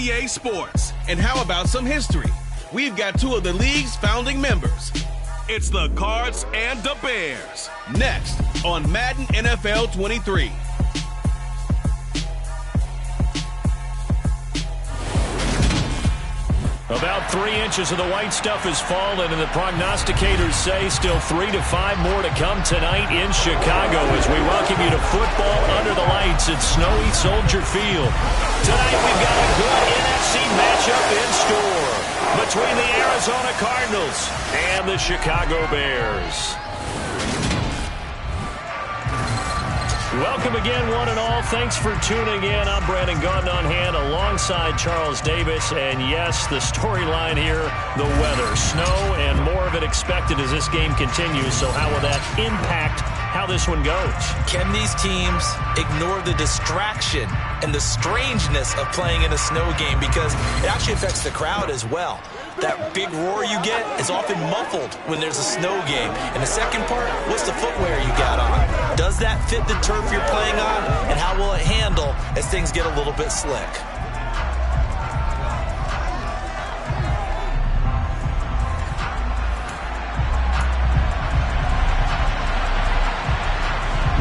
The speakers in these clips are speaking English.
EA Sports. And how about some history? We've got two of the league's founding members. It's the Cards and the Bears. Next on Madden NFL 23. About 3 inches of the white stuff has fallen, and the prognosticators say still 3 to 5 more to come tonight in Chicago as we welcome you to football under the lights at snowy Soldier Field. Tonight we've got a good NFC matchup in store between the Arizona Cardinals and the Chicago Bears. Welcome again, one and all. Thanks for tuning in. I'm Brandon Gaudin on hand alongside Charles Davis. And yes, the storyline here, the weather. Snow and more of it expected as this game continues. So how will that impact how this one goes? Can these teams ignore the distraction and the strangeness of playing in a snow game? Because it actually affects the crowd as well. That big roar you get is often muffled when there's a snow game. And the second part, what's the footwear you got on? Does that fit the turf you're playing on? And how will it handle as things get a little bit slick?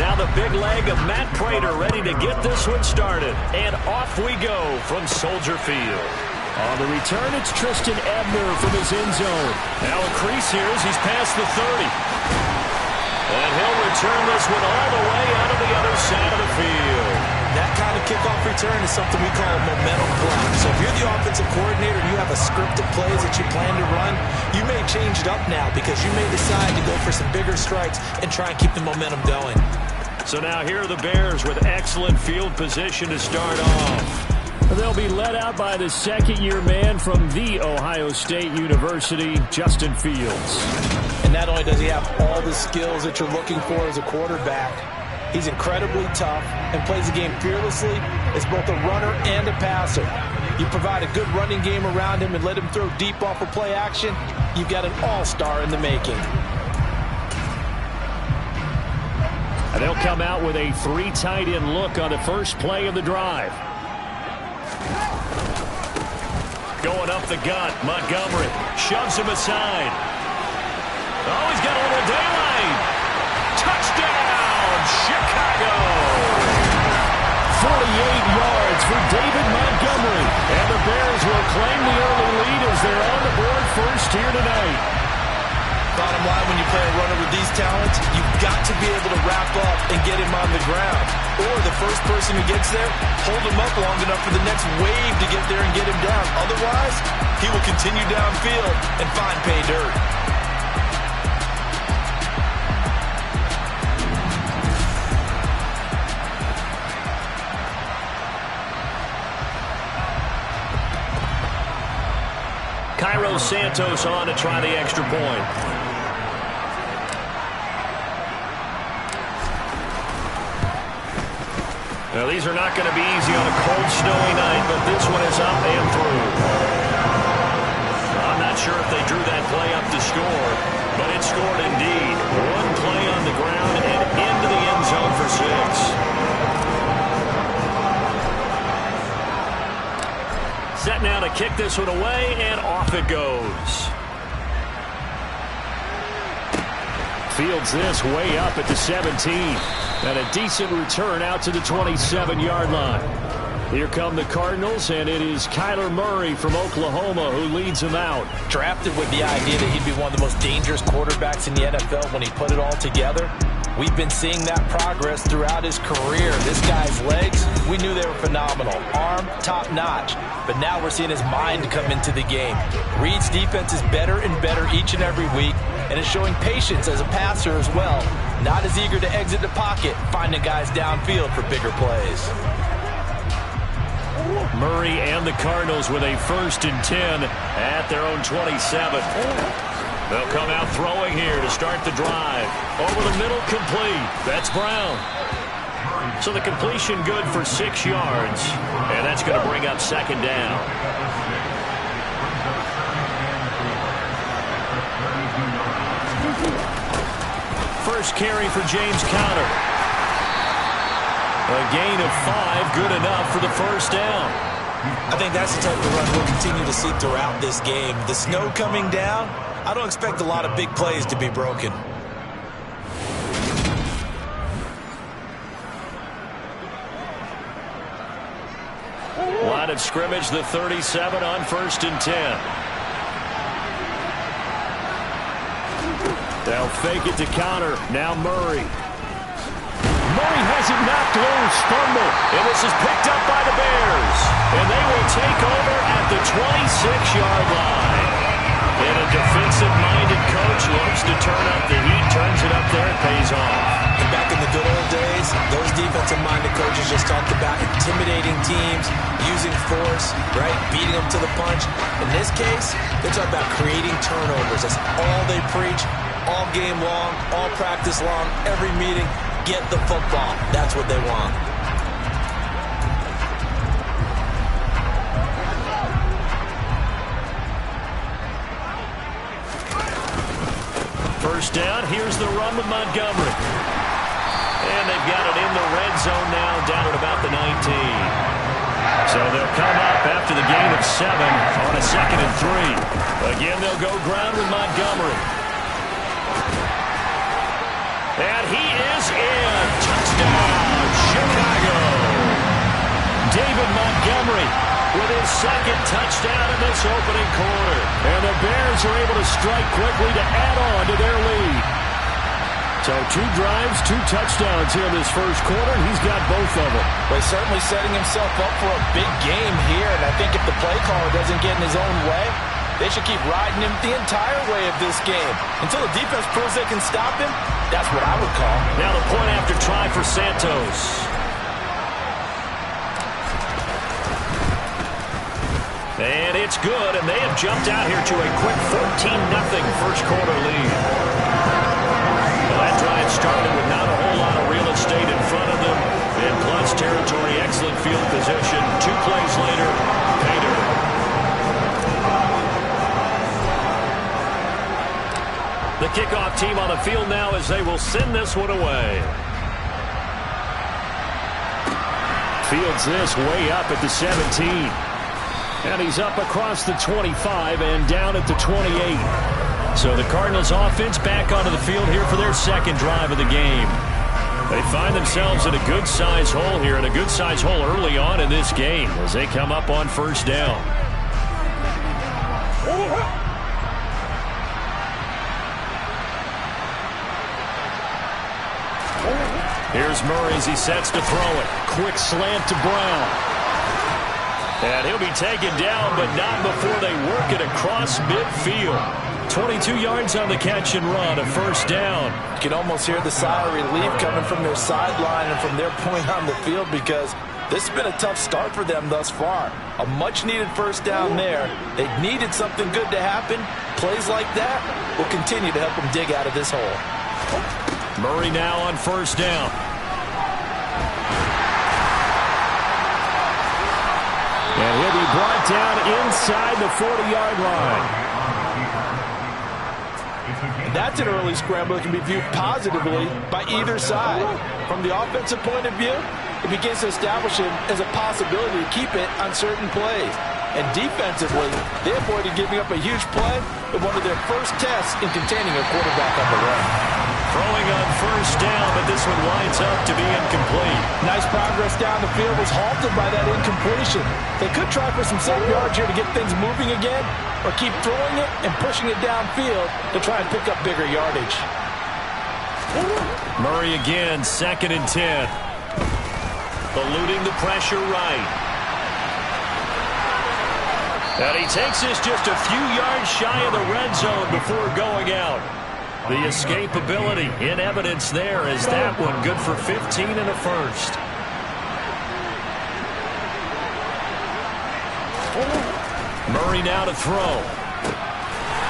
Now the big leg of Matt Prater ready to get this one started. And off we go from Soldier Field. On the return, it's Tristan Ebner from his end zone. Now a crease here as he's past the 30. And he'll return this one all the way out of the other side of the field. That kind of kickoff return is something we call a momentum block. So if you're the offensive coordinator and you have a scripted plays that you plan to run, you may change it up now because you may decide to go for some bigger strikes and try and keep the momentum going. So now here are the Bears with excellent field position to start off. They'll be led out by the second-year man from The Ohio State University, Justin Fields. And not only does he have all the skills that you're looking for as a quarterback, he's incredibly tough and plays the game fearlessly as both a runner and a passer. You provide a good running game around him and let him throw deep off of play action, you've got an all-star in the making. And they'll come out with a 3 tight end look on the first play of the drive. Going up the gut, Montgomery shoves him aside. Oh, he's got a little daylight. Touchdown, Chicago. 48 yards for David Montgomery. And the Bears will claim the early lead as they're on the board first here tonight. Bottom line, when you play a runner with these talents, you've got to be able to wrap up and get him on the ground. Or the first person who gets there, hold him up long enough for the next wave to get there and get him down. Otherwise, he will continue downfield and find pay dirt. Cairo Santos on to try the extra point. Now, these are not going to be easy on a cold, snowy night, but this one is up and through. I'm not sure if they drew that play up to score, but it scored indeed. One play on the ground and into the end zone for 6. Set now to kick this one away, and off it goes. Fields this way up at the 17. And a decent return out to the 27-yard line. Here come the Cardinals, and it is Kyler Murray from Oklahoma who leads them out. Drafted with the idea that he'd be one of the most dangerous quarterbacks in the NFL when he put it all together. We've been seeing that progress throughout his career. This guy's legs, we knew they were phenomenal. Arm, top-notch. But now we're seeing his mind come into the game. Reed's defense is better and better each and every week, and is showing patience as a passer as well. Not as eager to exit the pocket, finding guys downfield for bigger plays. Murray and the Cardinals with a 1st and 10 at their own 27. They'll come out throwing here to start the drive. Over the middle, complete. That's Brown. So the completion good for 6 yards, and that's going to bring up 2nd down. First carry for James Conner. A gain of 5, good enough for the 1st down. I think that's the type of run we'll continue to see throughout this game. The snow coming down, I don't expect a lot of big plays to be broken. Line of scrimmage, the 37 on 1st and 10. They'll fake it to counter. Now Murray. Murray has it knocked loose. Fumble. And this is picked up by the Bears. And they will take over at the 26-yard line. And a defensive-minded coach loves to turn up the heat, turns it up there, and pays off. And back in the good old days, those defensive-minded coaches just talked about intimidating teams, using force, right, beating them to the punch. In this case, they talk about creating turnovers. That's all they preach, all game long, all practice long, every meeting. Get the football. That's what they want. First down, here's the run with Montgomery. And they've got it in the red zone now, down at about the 19. So they'll come up after the gain of 7 on a 2nd and 3. Again, they'll go ground with Montgomery. And he is in. Touchdown, Chicago. David Montgomery with his 2nd touchdown in this opening quarter. And the Bears are able to strike quickly to add on to their lead. So 2 drives, 2 touchdowns here in this first quarter, and he's got both of them. Well, he's certainly setting himself up for a big game here, and I think if the play caller doesn't get in his own way, they should keep riding him the entire way of this game. Until the defense proves they can stop him, that's what I would call. Now the point after try for Santos. And it's good, and they have jumped out here to a quick 14-0 first quarter lead. Well, that drive started with not a whole lot of real estate in front of them. In clutch territory, excellent field position. 2 plays later, pay dirt. The kickoff team on the field now as they will send this one away. Fields this way up at the 17. And he's up across the 25 and down at the 28. So the Cardinals offense back onto the field here for their 2nd drive of the game. They find themselves in a good-size hole here, and a good-size hole early on in this game as they come up on 1st down. Here's Murray as he sets to throw it. Quick slant to Brown. And he'll be taken down, but not before they work it across midfield. 22 yards on the catch and run, a 1st down. You can almost hear the sigh of relief coming from their sideline and from their point on the field because this has been a tough start for them thus far. A much-needed 1st down there. They needed something good to happen. Plays like that will continue to help them dig out of this hole. Murray now on 1st down. And he'll be brought down inside the 40-yard line. That's an early scramble that can be viewed positively by either side. From the offensive point of view, it begins to establish him as a possibility to keep it on certain plays. And defensively, they avoided giving up a huge play with one of their first tests in containing a quarterback on the run. Throwing on 1st down, but this one winds up to be incomplete. Nice progress down the field was halted by that incompletion. They could try for some safe yards here to get things moving again, or keep throwing it and pushing it downfield to try and pick up bigger yardage. Murray again, 2nd and 10. Eluding the pressure right. And he takes this just a few yards shy of the red zone before going out. The escapability in evidence there as that one good for 15 and a 1st. Murray now to throw.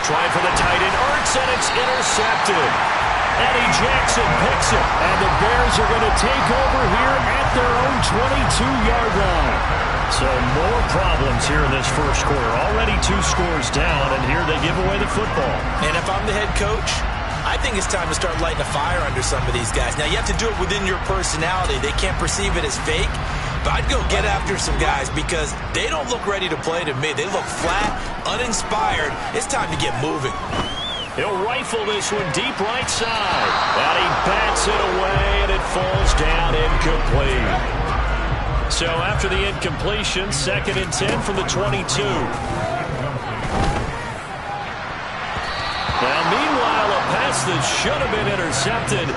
Trying for the tight end, Ertz, and it's intercepted. Eddie Jackson picks it, and the Bears are going to take over here at their own 22-yard line. So more problems here in this first quarter. Already 2 scores down, and here they give away the football. And if I'm the head coach, I think it's time to start lighting a fire under some of these guys. Now, you have to do it within your personality. They can't perceive it as fake. But I'd go get after some guys because they don't look ready to play to me. They look flat, uninspired. It's time to get moving. He'll rifle this one deep right side. And he bats it away, and it falls down incomplete. So after the incompletion, 2nd and 10 from the 22. Now, meanwhile, a pass that should have been intercepted,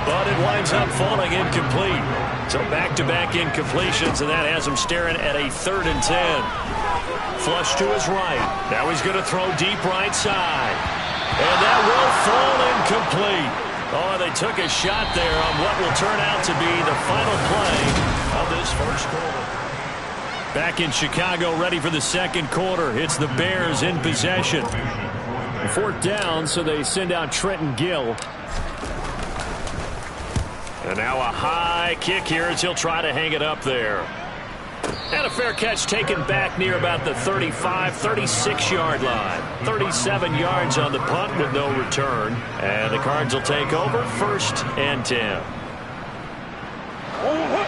but it winds up falling incomplete. So back-to-back incompletions, and that has him staring at a 3rd and 10. Flush to his right. Now he's going to throw deep right side. And that will fall incomplete. Oh, they took a shot there on what will turn out to be the final play of this first quarter. Back in Chicago, ready for the second quarter. It's the Bears in possession. 4th down, so they send out Trenton Gill. And now a high kick here as he'll try to hang it up there. And a fair catch taken back near about the 35, 36-yard line. 37 yards on the punt with no return. And the Cards will take over 1st and 10.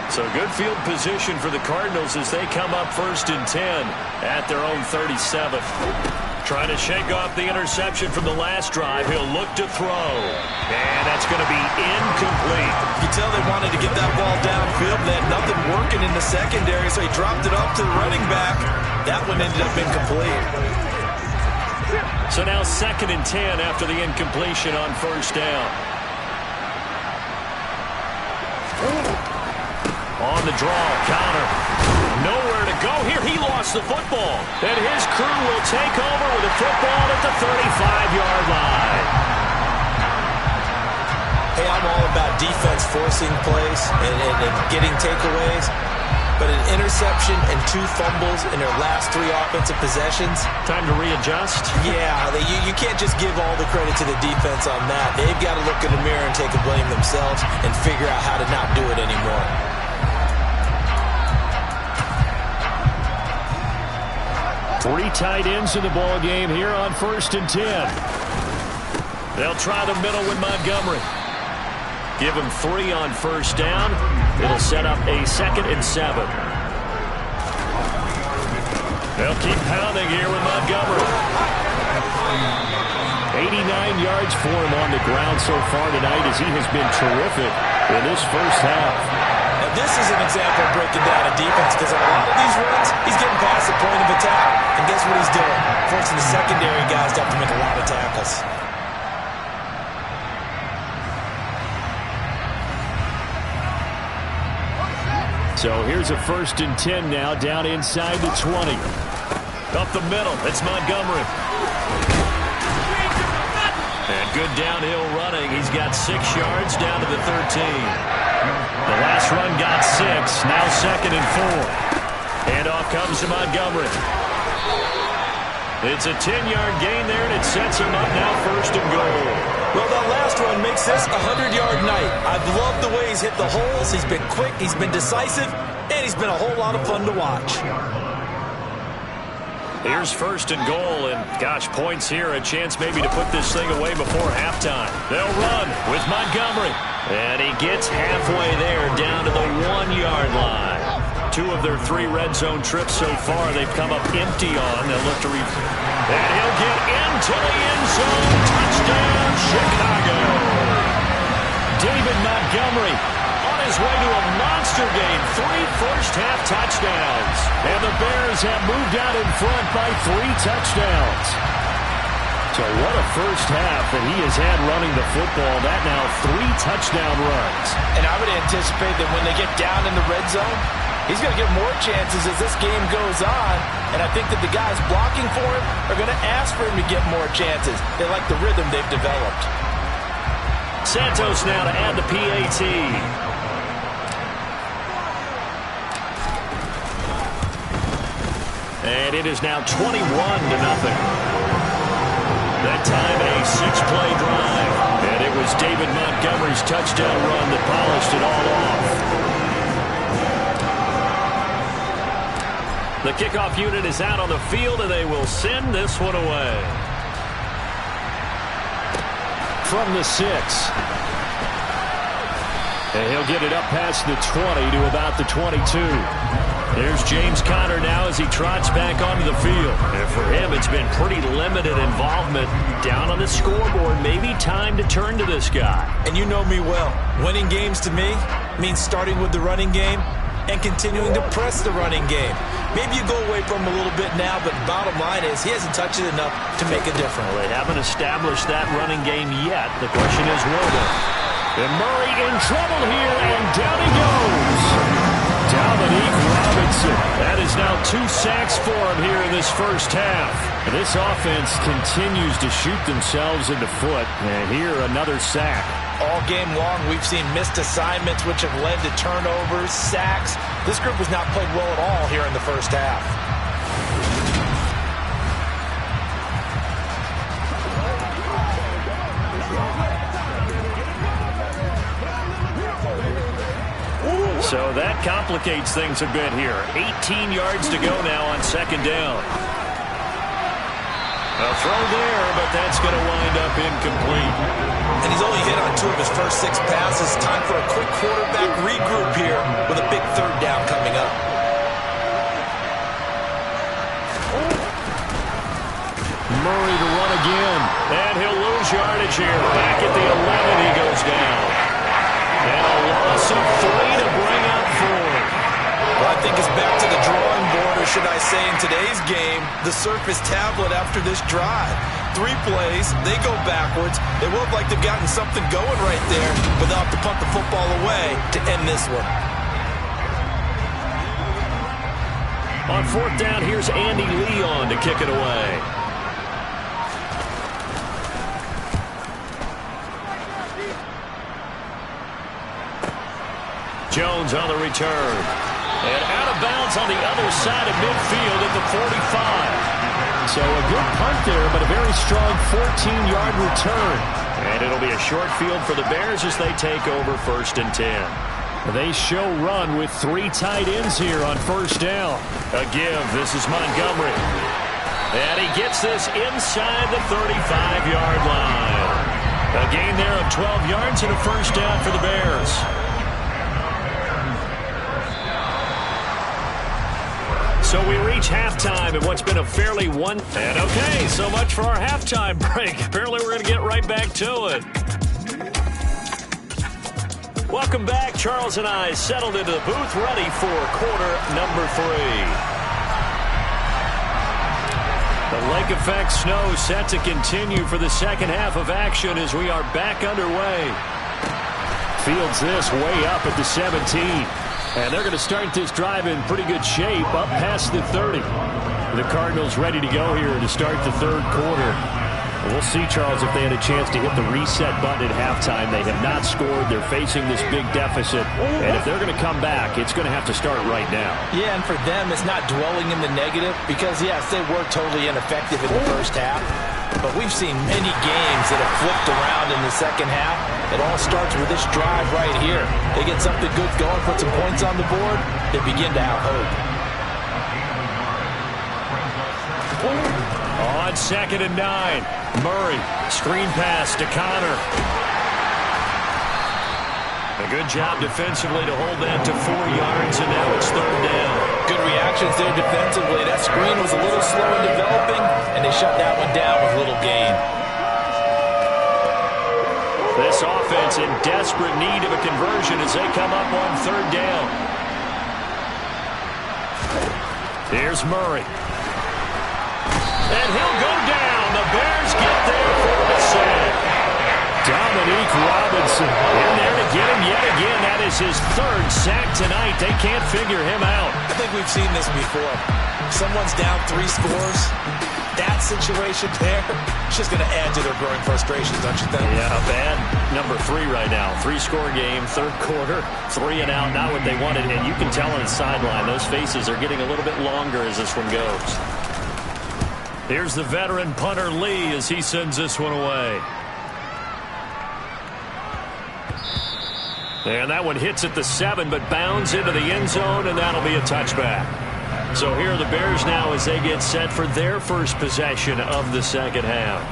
So good field position for the Cardinals as they come up 1st and 10 at their own 37. Trying to shake off the interception from the last drive. He'll look to throw. And that's going to be incomplete. You can tell they wanted to get that ball downfield. They had nothing working in the secondary, so he dropped it up to the running back. That one ended up incomplete. So now 2nd and 10 after the incompletion on 1st down. On the draw, Connor. Nowhere to go here. He lost the football. And his crew will take over with the football at the 35-yard line. Hey, I'm all about defense forcing plays and getting takeaways. But an interception and 2 fumbles in their last 3 offensive possessions. Time to readjust. Yeah, you can't just give all the credit to the defense on that. They've got to look in the mirror and take the blame themselves and figure out how to not do it anymore. 3 tight ends in the ball game here on 1st and 10. They'll try the middle with Montgomery. Give him 3 on 1st down. It'll set up a 2nd and 7. They'll keep pounding here with Montgomery. 89 yards for him on the ground so far tonight as he has been terrific in this first half. Now this is an example of breaking down a defense because on a lot of these runs, he's getting past the point of attack. And guess what he's doing? Forcing the secondary guys to have to make a lot of tackles. So here's a 1st and 10 now down inside the 20. Up the middle, it's Montgomery. And good downhill running. He's got 6 yards down to the 13. The last run got 6, now 2nd and 4. And off comes to Montgomery. It's a 10-yard gain there, and it sets him up now 1st and goal. Well, that last run makes this a 100-yard night. I've loved the way he's hit the holes. He's been quick, he's been decisive, and he's been a whole lot of fun to watch. Here's 1st and goal, and gosh, points here, a chance maybe to put this thing away before halftime. They'll run with Montgomery, and he gets halfway there down to the 1-yard line. 2 of their 3 red zone trips so far they've come up empty on. They'll look to and he'll get into the end zone. Touchdown, Chicago. David Montgomery on his way to a monster game. 3 first-half touchdowns. And the Bears have moved out in front by 3 touchdowns. So what a first half that he has had running the football. That now 3 touchdown runs. And I would anticipate that when they get down in the red zone, he's going to get more chances as this game goes on. And I think that the guys blocking for him are going to ask for him to get more chances. They like the rhythm they've developed. Santos now to add the PAT. And it is now 21-0. That time a 6-play drive. And it was David Montgomery's touchdown run that polished it all off. The kickoff unit is out on the field, and they will send this one away. From the 6. And he'll get it up past the 20 to about the 22. There's James Conner now as he trots back onto the field. And for him, it's been pretty limited involvement down on the scoreboard. Maybe time to turn to this guy. And you know me well. Winning games to me means starting with the running game and continuing to press the running game. Maybe you go away from him a little bit now, but bottom line is he hasn't touched it enough to make a difference. Well, they haven't established that running game yet. The question is, will they? And Murray in trouble here, and down he goes. Dominique Robinson. That is now 2 sacks for him here in this first half. And this offense continues to shoot themselves in the foot. And here, another sack. All game long, we've seen missed assignments, which have led to turnovers, sacks. This group has not played well at all here in the first half. So that complicates things a bit here. 18 yards to go now on second down. A throw there, but that's going to wind up incomplete. And he's only hit on 2 of his first 6 passes. Time for a quick quarterback regroup here with a big third down coming up. Murray to run again. And he'll lose yardage here. Back at the 11, he goes down. And a loss of 3 to bring up 4. Well, I think it's back to the drawing board, or should I say in today's game, the Surface tablet after this drive. 3 plays, they go backwards. They look like they've gotten something going right there, but they'll have to punt the football away to end this one. On 4th down, here's Andy Leon to kick it away. Jones on the return. And out of bounds on the other side of midfield at the 45. So a good punt there, but a very strong 14-yard return. And it'll be a short field for the Bears as they take over 1st and 10. They show run with 3 tight ends here on 1st down. A give. This is Montgomery. And he gets this inside the 35-yard line. A gain there of 12 yards and a 1st down for the Bears. So we reach halftime in what's been a fairly And okay, so much for our halftime break. Apparently we're going to get right back to it. Welcome back. Charles and I settled into the booth ready for quarter number 3. The lake effect snow set to continue for the second half of action as we are back underway. Fields this way up at the 17. And they're going to start this drive in pretty good shape, up past the 30. The Cardinals ready to go here to start the 3rd quarter. We'll see, Charles, if they had a chance to hit the reset button at halftime. They have not scored. They're facing this big deficit. And if they're going to come back, it's going to have to start right now. Yeah, and for them, it's not dwelling in the negative because, yes, they were totally ineffective in the first half. But we've seen many games that have flipped around in the second half. It all starts with this drive right here. They get something good going, put some points on the board, they begin to have hope. On 2nd and 9, Murray, screen pass to Conner. A good job defensively to hold that to 4 yards, and now it's 3rd down. Good reactions there defensively. That screen was a little slow in developing, and they shut that one down with little gain. This offense in desperate need of a conversion as they come up on 3rd down. Here's Murray. And he'll go down. The Bears get there for the sack. Dominique Robinson in there to get him yet again. That is his 3rd sack tonight. They can't figure him out. I think we've seen this before. Someone's down 3 scores. That situation there, it's just going to add to their growing frustrations, don't you think? Yeah, bad number 3 right now. 3-score game, 3rd quarter, 3 and out, not what they wanted. And you can tell on the sideline, those faces are getting a little bit longer as this one goes. Here's the veteran punter Lee as he sends this one away. And that one hits at the 7, but bounds into the end zone, and that'll be a touchback. So here are the Bears now as they get set for their first possession of the second half.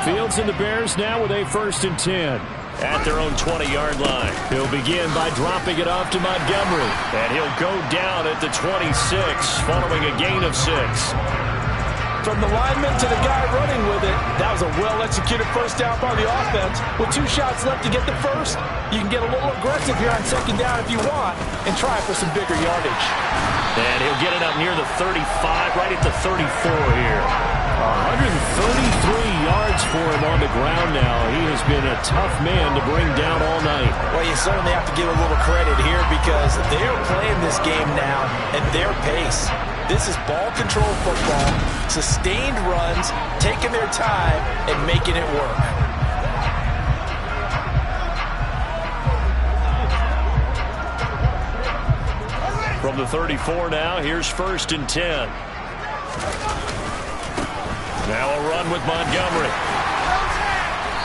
Fields and the Bears now with a 1st and 10. at their own 20-yard line. He'll begin by dropping it off to Montgomery. And he'll go down at the 26 following a gain of 6. From the lineman to the guy running with it, that was a well-executed first down by the offense. With 2 shots left to get the first, you can get a little aggressive here on second down if you want and try for some bigger yardage. And he'll get it up near the 35, right at the 34 here. 133 yards for him on the ground now. He has been a tough man to bring down all night. Well, you certainly have to give a little credit here because they're playing this game now at their pace. This is ball control football, sustained runs, taking their time, and making it work. From the 34 now, here's 1st and 10. Now a run with Montgomery.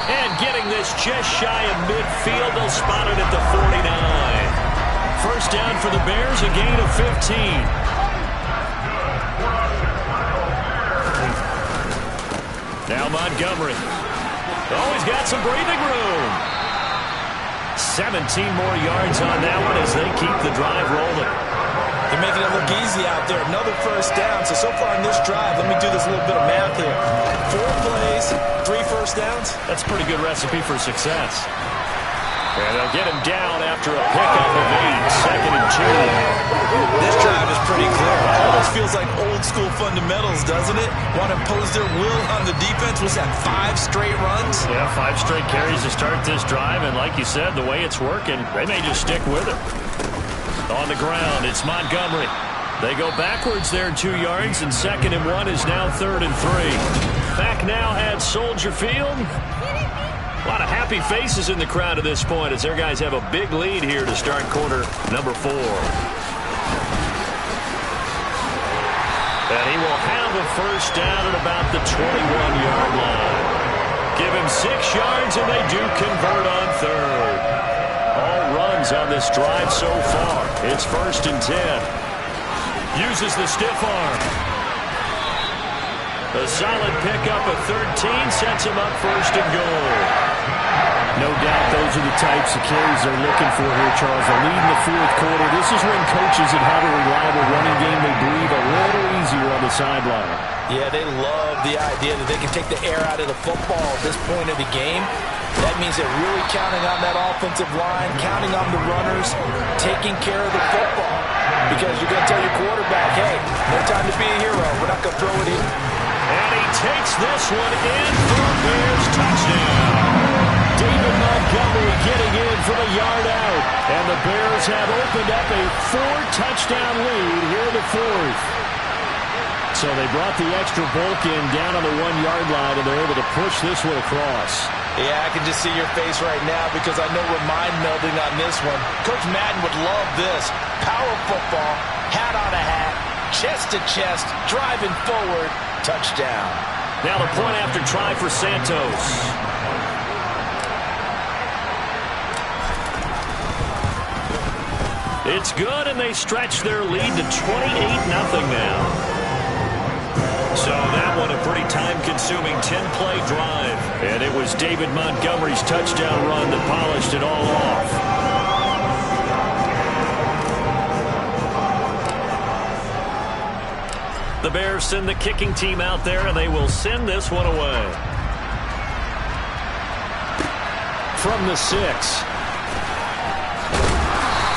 And getting this just shy of midfield, they'll spot it at the 49. First down for the Bears, a gain of 15. Now Montgomery. Oh, he's got some breathing room. 17 more yards on that one as they keep the drive rolling. They're making it look easy out there. Another first down. So far in this drive, let me do this little bit of math here. 4 plays, 3 first downs. That's a pretty good recipe for success. And they'll get him down after a pickup of 8, 2nd and 2. This drive is pretty clear. Almost feels like old school fundamentals, doesn't it? Want to impose their will on the defense. Was that 5 straight runs? Yeah, 5 straight carries to start this drive. And like you said, the way it's working, they may just stick with it. On the ground, it's Montgomery. They go backwards there 2 yards, and 2nd and 1 is now 3rd and 3. Back now at Soldier Field. A lot of happy faces in the crowd at this point as their guys have a big lead here to start quarter number 4. And he will have a first down at about the 21-yard line. Give him 6 yards, and they do convert on 3rd. All runs on this drive so far. It's 1st and 10. Uses the stiff arm. A solid pickup of 13 sets him up 1st and goal. No doubt those are the types of carries they're looking for here, Charles. A lead in the 4th quarter. This is when coaches that have a reliable running game, they breathe a little easier on the sideline. Yeah, they love the idea that they can take the air out of the football at this point of the game. That means they're really counting on that offensive line, counting on the runners, taking care of the football. Because you're going to tell your quarterback, hey, no time to be a hero. We're not going to throw it in. And he takes this one in for a Bears touchdown. David Montgomery getting in from a yard out. And the Bears have opened up a 4-touchdown lead here in the 4th. So they brought the extra bulk in down on the 1-yard line, and they're able to push this one across. Yeah, I can just see your face right now because I know we're mind-melding on this one. Coach Madden would love this. Power football, hat on a hat, chest to chest, driving forward, touchdown. Now the point after try for Santos. It's good, and they stretch their lead to 28-0 now. So that one a pretty time-consuming 10-play drive. And it was David Montgomery's touchdown run that polished it all off. The Bears send the kicking team out there, and they will send this one away. From the 6.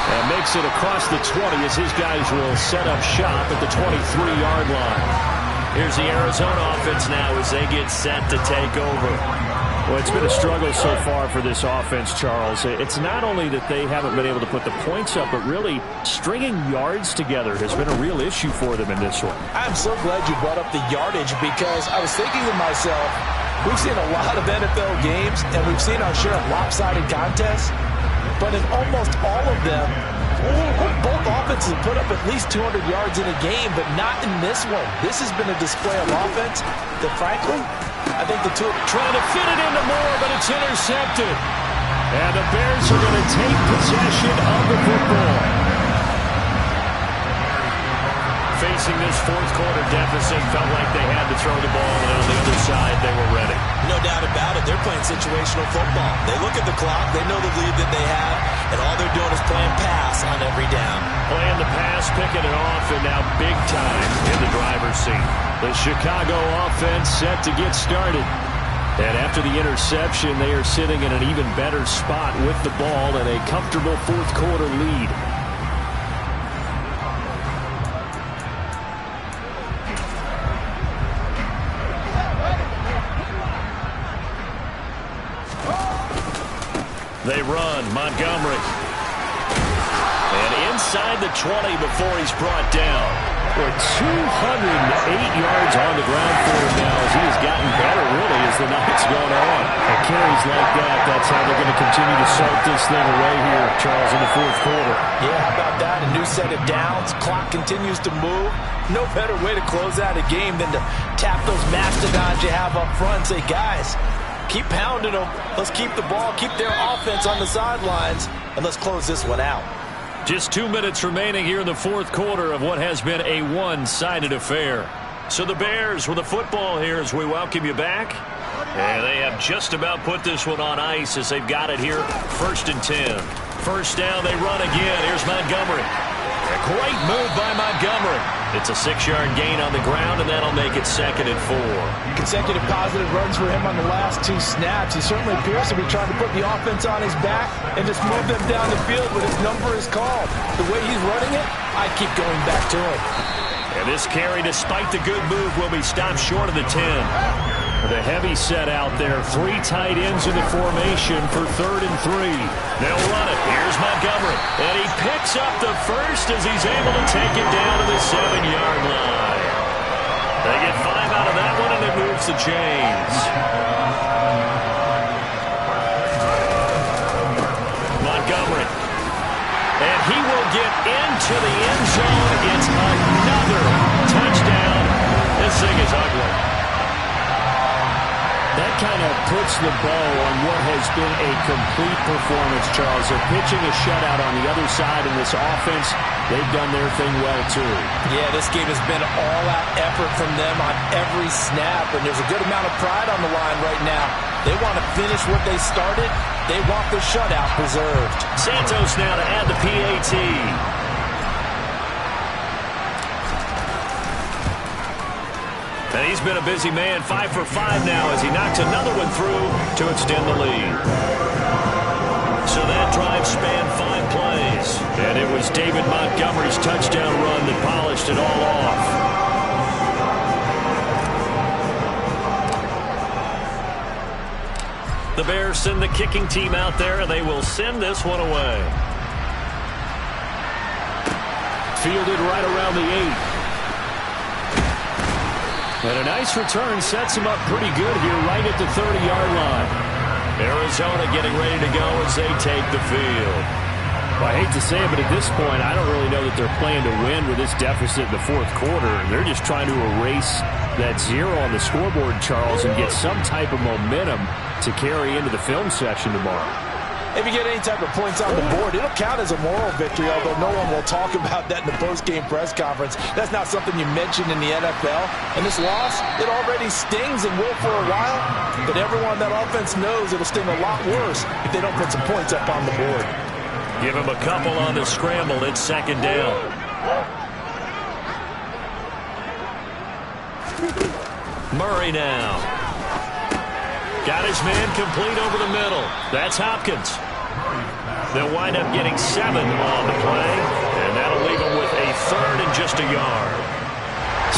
And makes it across the 20 as his guys will set up shop at the 23-yard line. Here's the Arizona offense now as they get set to take over. Well, it's been a struggle so far for this offense, Charles. It's not only that they haven't been able to put the points up, but really stringing yards together has been a real issue for them in this one. I'm so glad you brought up the yardage because I was thinking to myself, we've seen a lot of NFL games, and we've seen our share of lopsided contests, but in almost all of them, both offenses put up at least 200 yards in a game, but not in this one. This has been a display of offense that, frankly, I think the two trying to fit it into Moore, but it's intercepted. And the Bears are going to take possession of the football. Facing this 4th quarter deficit, felt like they had to throw the ball, and on the other side, they were ready. No doubt about it. They're playing situational football. They look at the clock. They know the lead that they have, and all they're doing is playing pass on every down. Playing the pass, picking it off, and now big time in the driver's seat. The Chicago offense set to get started. And after the interception, they are sitting in an even better spot with the ball and a comfortable fourth quarter lead. They run, Montgomery. And inside the 20 before he's brought down. For 208 yards on the ground for him now as he has gotten better, really, as the night's gone on. And carries like that, that's how they're going to continue to salt this thing away here, Charles, in the fourth quarter. Yeah, how about that? A new set of downs. Clock continues to move. No better way to close out a game than to tap those mastodons you have up front and say, guys, keep pounding them. Let's keep the ball, keep their offense on the sidelines, and let's close this one out. Just 2 minutes remaining here in the fourth quarter of what has been a one-sided affair. So the Bears with the football here as we welcome you back. And they have just about put this one on ice as they've got it here. 1st and 10. First down, they run again. Here's Montgomery. A great move by Montgomery. It's a 6-yard gain on the ground, and that'll make it 2nd and 4. Consecutive positive runs for him on the last 2 snaps. He certainly appears to be trying to put the offense on his back and just move them down the field, but his number is called. The way he's running it, I keep going back to him. And this carry, despite the good move, will be stopped short of the 10. The heavy set out there. 3 tight ends in the formation for 3rd and 3. They'll run it. Here's Montgomery. And he picks up the first as he's able to take it down to the 7-yard line. They get 5 out of that one, and it moves the chains. Montgomery. And he will get into the end zone. It's another touchdown. This thing is ugly. That kind of puts the bow on what has been a complete performance, Charles. They're pitching a shutout on the other side in this offense. They've done their thing well, too. Yeah, this game has been all-out effort from them on every snap, and there's a good amount of pride on the line right now. They want to finish what they started. They want the shutout preserved. Santos now to add the PAT. And he's been a busy man, 5 for 5 now as he knocks another one through to extend the lead. So that drive spanned 5 plays. And it was David Montgomery's touchdown run that polished it all off. The Bears send the kicking team out there, and they will send this one away. Fielded right around the 8. And a nice return sets him up pretty good here right at the 30-yard line. Arizona getting ready to go as they take the field. Well, I hate to say it, but at this point, I don't really know that they're playing to win with this deficit in the fourth quarter. They're just trying to erase that 0 on the scoreboard, Charles, and get some type of momentum to carry into the film session tomorrow. If you get any type of points on the board, it'll count as a moral victory, although no one will talk about that in the post-game press conference. That's not something you mentioned in the NFL. And this loss, it already stings and will for a while. But everyone that offense knows it'll sting a lot worse if they don't put some points up on the board. Give him a couple on the scramble. It's 2nd down. Murray now. Got his man complete over the middle. That's Hopkins. They'll wind up getting 7 on the play, and that'll leave them with a 3rd and just a yard.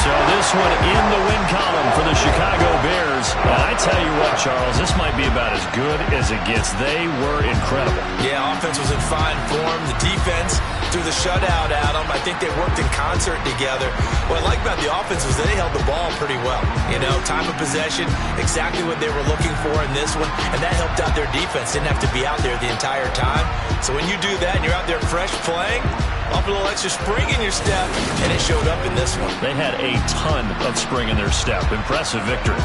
So this one in the win column for the Chicago Bears. And I tell you what, Charles, this might be about as good as it gets. They were incredible. Yeah, offense was in fine form. The defense threw the shutout at them. I think they worked in concert together. What I like about the offense was they held the ball pretty well. You know, time of possession, exactly what they were looking for in this one, and that helped out their defense. Didn't have to be out there the entire time. So when you do that and you're out there fresh playing, up a little extra spring in your step, and it showed up in this one. They had a ton of spring in their step. Impressive victory.